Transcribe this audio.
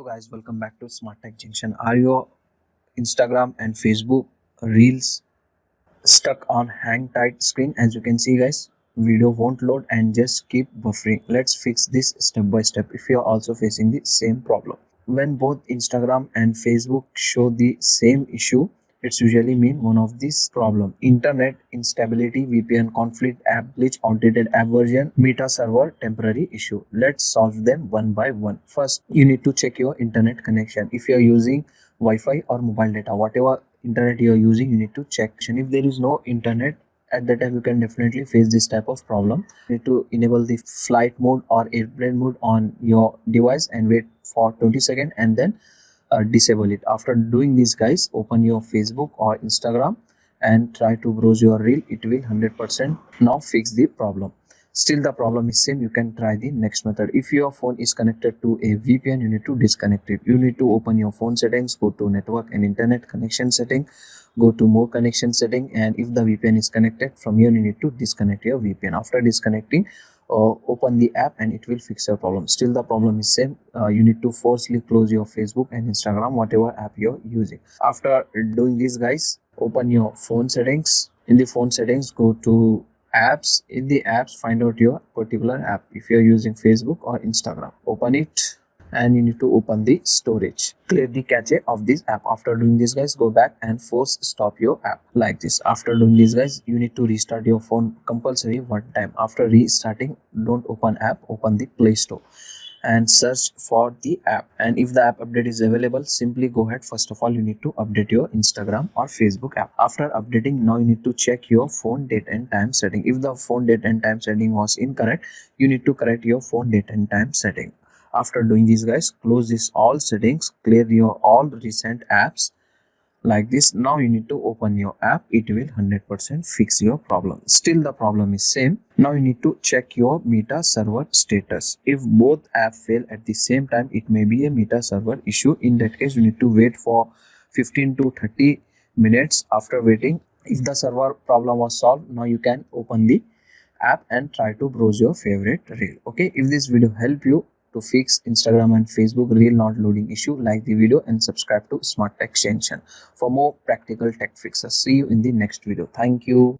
Hello guys, welcome back to Smart Tech Junction. Are your Instagram and Facebook reels stuck on hang tight screen? As you can see guys, video won't load and just keep buffering. Let's fix this step by step if you are also facing the same problem. When both Instagram and Facebook show the same issue, it's usually mean one of these problem: internet instability, VPN conflict, app glitch, outdated app version, meta server temporary issue. Let's solve them one by one. First, you need to check your internet connection. If you are using Wi-Fi or mobile data, whatever internet you are using, you need to check. And if there is no internet at that time, you can definitely face this type of problem. You need to enable the flight mode or airplane mode on your device and wait for 20 seconds and then disable it. After doing this guys, open your Facebook or Instagram and try to browse your reel. It will 100% now fix the problem. Still the problem is same, you can try the next method. If your phone is connected to a VPN, you need to disconnect it. You need to open your phone settings, go to network and internet connection setting, go to more connection setting, and if the VPN is connected, from here you need to disconnect your VPN. After disconnecting, open the app and it will fix your problem. Still the problem is same, you need to forcefully close your Facebook and Instagram, whatever app you're using. After doing this guys, open your phone settings. In the phone settings, go to apps. In the apps, find out your particular app. If you're using Facebook or Instagram, open it and you need to open the storage. Clear the cache of this app. After doing this guys, go back and force stop your app like this. After doing this guys, you need to restart your phone compulsory one time. After restarting, don't open app, open the Play Store and search for the app. And if the app update is available, simply go ahead. First of all, you need to update your Instagram or Facebook app. After updating, now you need to check your phone date and time setting. If the phone date and time setting was incorrect, you need to correct your phone date and time setting. After doing this guys, close this all settings, clear your all recent apps like this. Now you need to open your app. It will 100% fix your problem. Still the problem is same. Now you need to check your meta server status. If both apps fail at the same time, it may be a meta server issue. In that case, you need to wait for 15 to 30 minutes. After waiting, if the server problem was solved, now you can open the app and try to browse your favorite reel. Okay, if this video helped you to fix Instagram and Facebook reel not loading issue, like the video and subscribe to Smart Tech Junction for more practical tech fixes. See you in the next video. Thank you.